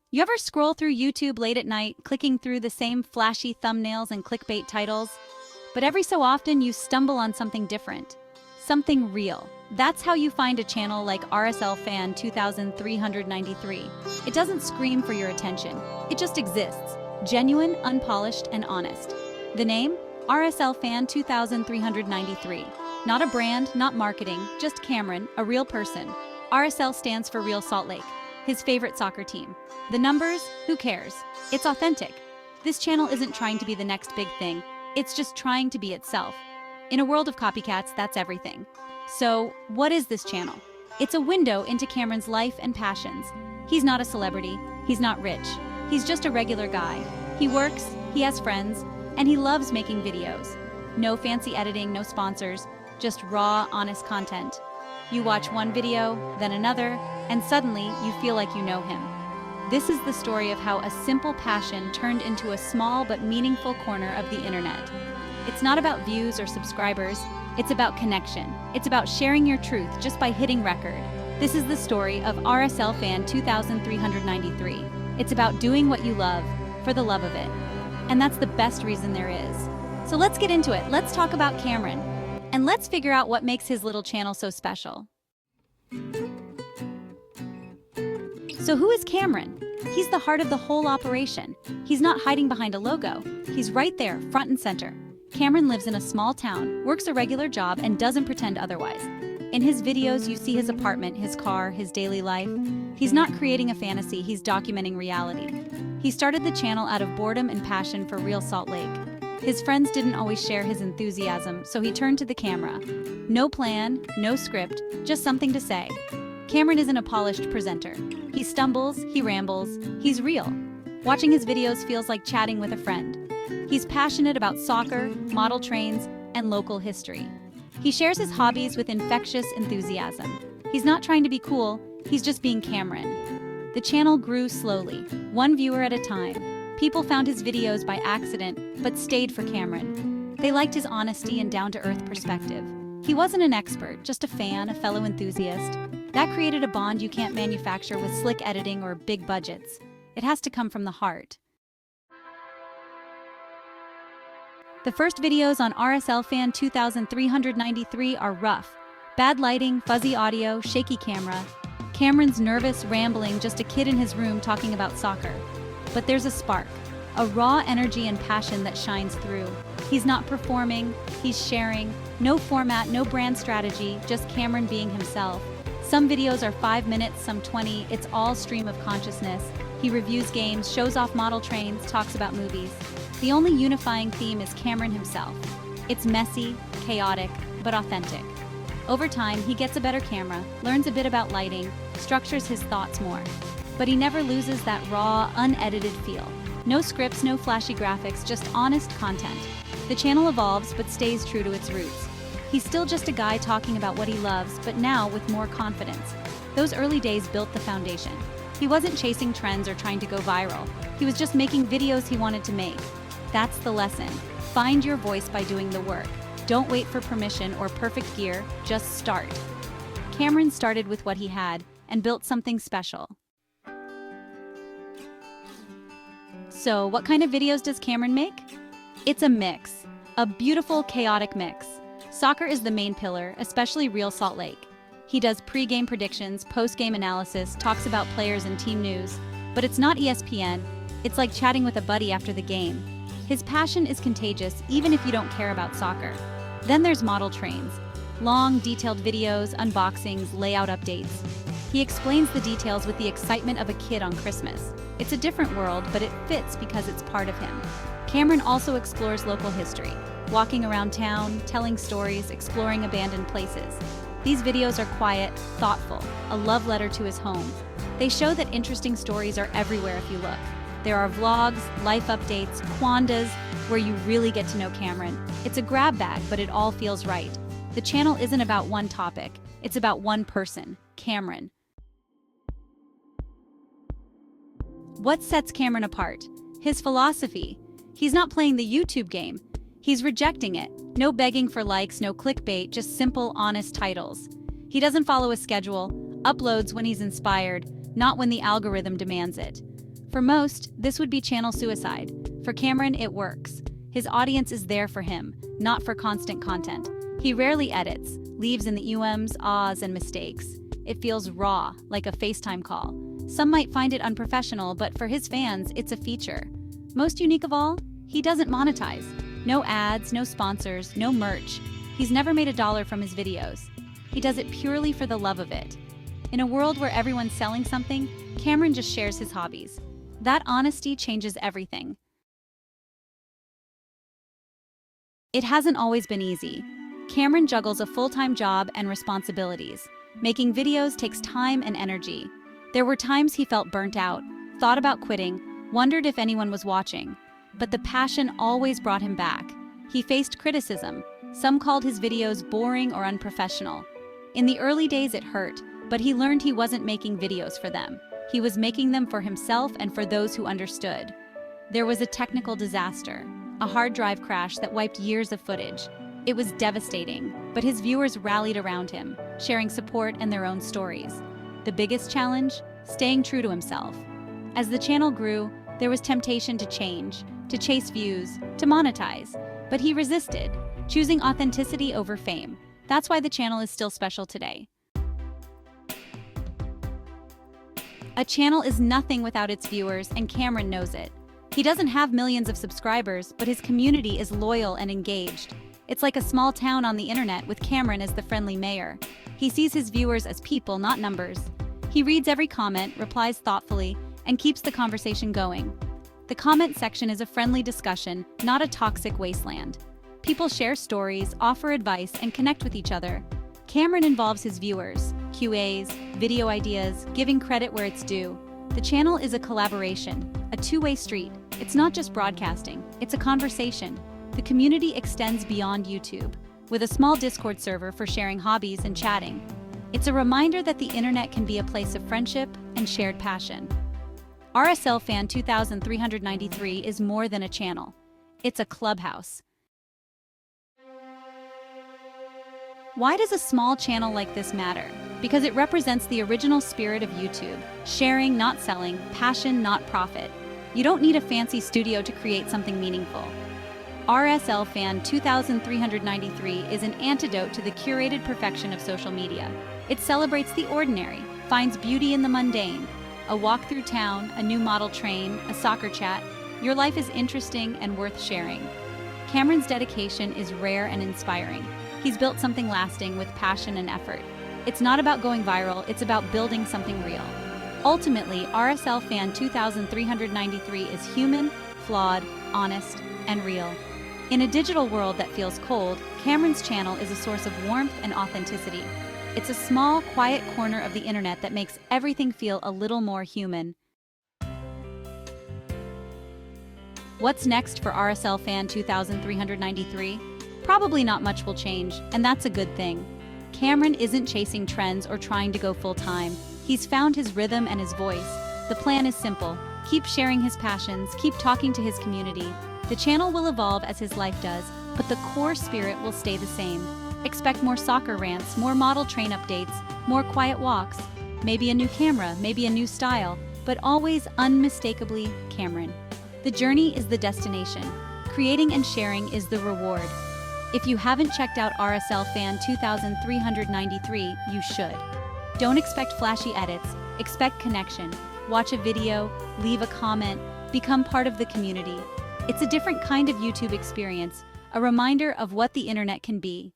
You ever scroll through YouTube late at night, clicking through the same flashy thumbnails and clickbait titles? But every so often you stumble on something different, something real. That's how you find a channel like RSLFan2393. It doesn't scream for your attention. It just exists, genuine, unpolished, and honest. The name? RSLFan2393. Not a brand, not marketing, just Cameron, a real person. RSL stands for Real Salt Lake, his favorite soccer team. The numbers? Who cares? It's authentic. This channel isn't trying to be the next big thing. It's just trying to be itself. In a world of copycats, that's everything. So, what is this channel? It's a window into Cameron's life and passions. He's not a celebrity. He's not rich. He's just a regular guy. He works, he has friends, and he loves making videos. No fancy editing, no sponsors, just raw, honest content. You watch one video, then another, and suddenly you feel like you know him. This is the story of how a simple passion turned into a small but meaningful corner of the internet. It's not about views or subscribers, it's about connection. It's about sharing your truth just by hitting record. This is the story of RSLFan2393. It's about doing what you love, for the love of it. And that's the best reason there is. So let's get into it. Let's talk about Cameron. And let's figure out what makes his little channel so special. So who is Cameron? He's the heart of the whole operation. He's not hiding behind a logo. He's right there, front and center. Cameron lives in a small town, works a regular job, and doesn't pretend otherwise. In his videos, you see his apartment, his car, his daily life. He's not creating a fantasy, he's documenting reality. He started the channel out of boredom and passion for real Salt Lake. His friends didn't always share his enthusiasm, so he turned to the camera. No plan, no script, just something to say. Cameron isn't a polished presenter. He stumbles, he rambles, he's real. Watching his videos feels like chatting with a friend. He's passionate about soccer, model trains, and local history. He shares his hobbies with infectious enthusiasm. He's not trying to be cool, he's just being Cameron. The channel grew slowly, one viewer at a time. People found his videos by accident, but stayed for Cameron. They liked his honesty and down-to-earth perspective. He wasn't an expert, just a fan, a fellow enthusiast. That created a bond you can't manufacture with slick editing or big budgets. It has to come from the heart. The first videos on RSLFan2393 are rough. Bad lighting, fuzzy audio, shaky camera. Cameron's nervous, rambling, just a kid in his room talking about soccer. But there's a spark, a raw energy and passion that shines through. He's not performing, he's sharing. No format, no brand strategy, just Cameron being himself. Some videos are 5 minutes, some 20, it's all stream of consciousness. He reviews games, shows off model trains, talks about movies. The only unifying theme is Cameron himself. It's messy, chaotic, but authentic. Over time, he gets a better camera, learns a bit about lighting, structures his thoughts more. But he never loses that raw, unedited feel. No scripts, no flashy graphics, just honest content. The channel evolves but stays true to its roots. He's still just a guy talking about what he loves, but now with more confidence. Those early days built the foundation. He wasn't chasing trends or trying to go viral. He was just making videos he wanted to make. That's the lesson. Find your voice by doing the work. Don't wait for permission or perfect gear, just start. Cameron started with what he had and built something special. So, what kind of videos does Cameron make? It's a mix. A beautiful, chaotic mix. Soccer is the main pillar, especially real Salt Lake. He does pre-game predictions, post-game analysis, talks about players and team news. But it's not ESPN. It's like chatting with a buddy after the game. His passion is contagious, even if you don't care about soccer. Then there's model trains. Long, detailed videos, unboxings, layout updates. He explains the details with the excitement of a kid on Christmas. It's a different world, but it fits because it's part of him. Cameron also explores local history, walking around town, telling stories, exploring abandoned places. These videos are quiet, thoughtful, a love letter to his home. They show that interesting stories are everywhere if you look. There are vlogs, life updates, quandas, where you really get to know Cameron. It's a grab bag, but it all feels right. The channel isn't about one topic, it's about one person, Cameron. What sets Cameron apart? His philosophy. He's not playing the YouTube game. He's rejecting it. No begging for likes, no clickbait, just simple, honest titles. He doesn't follow a schedule, uploads when he's inspired, not when the algorithm demands it. For most, this would be channel suicide. For Cameron, it works. His audience is there for him, not for constant content. He rarely edits, leaves in the ums, ahs, and mistakes. It feels raw, like a FaceTime call. Some might find it unprofessional, but for his fans, it's a feature. Most unique of all, he doesn't monetize. No ads, no sponsors, no merch. He's never made $1 from his videos. He does it purely for the love of it. In a world where everyone's selling something, Cameron just shares his hobbies. That honesty changes everything. It hasn't always been easy. Cameron juggles a full-time job and responsibilities. Making videos takes time and energy. There were times he felt burnt out, thought about quitting, wondered if anyone was watching. But the passion always brought him back. He faced criticism. Some called his videos boring or unprofessional. In the early days it hurt, but he learned he wasn't making videos for them. He was making them for himself and for those who understood. There was a technical disaster, a hard drive crash that wiped years of footage. It was devastating, but his viewers rallied around him, sharing support and their own stories. The biggest challenge? Staying true to himself. As the channel grew, there was temptation to change, to chase views, to monetize. But he resisted, choosing authenticity over fame. That's why the channel is still special today. A channel is nothing without its viewers, and Cameron knows it. He doesn't have millions of subscribers, but his community is loyal and engaged. It's like a small town on the internet with Cameron as the friendly mayor. He sees his viewers as people, not numbers. He reads every comment, replies thoughtfully, and keeps the conversation going. The comment section is a friendly discussion, not a toxic wasteland. People share stories, offer advice, and connect with each other. Cameron involves his viewers, QAs, video ideas, giving credit where it's due. The channel is a collaboration, a two-way street. It's not just broadcasting, it's a conversation. The community extends beyond YouTube, with a small Discord server for sharing hobbies and chatting. It's a reminder that the internet can be a place of friendship and shared passion. RSLFan2393 is more than a channel. It's a clubhouse. Why does a small channel like this matter? Because it represents the original spirit of YouTube. Sharing, not selling, passion, not profit. You don't need a fancy studio to create something meaningful. RSLFan2393 is an antidote to the curated perfection of social media. It celebrates the ordinary, finds beauty in the mundane. A walk through town, a new model train, a soccer chat. Your life is interesting and worth sharing. Cameron's dedication is rare and inspiring. He's built something lasting with passion and effort. It's not about going viral, it's about building something real. Ultimately, RSLFan2393 is human, flawed, honest, and real. In a digital world that feels cold, Cameron's channel is a source of warmth and authenticity. It's a small, quiet corner of the internet that makes everything feel a little more human. What's next for RSLFan2393? Probably not much will change, and that's a good thing. Cameron isn't chasing trends or trying to go full-time. He's found his rhythm and his voice. The plan is simple. Keep sharing his passions, keep talking to his community. The channel will evolve as his life does, but the core spirit will stay the same. Expect more soccer rants, more model train updates, more quiet walks, maybe a new camera, maybe a new style, but always unmistakably Cameron. The journey is the destination. Creating and sharing is the reward. If you haven't checked out RSLFan2393, you should. Don't expect flashy edits, expect connection. Watch a video, leave a comment, become part of the community. It's a different kind of YouTube experience, a reminder of what the internet can be.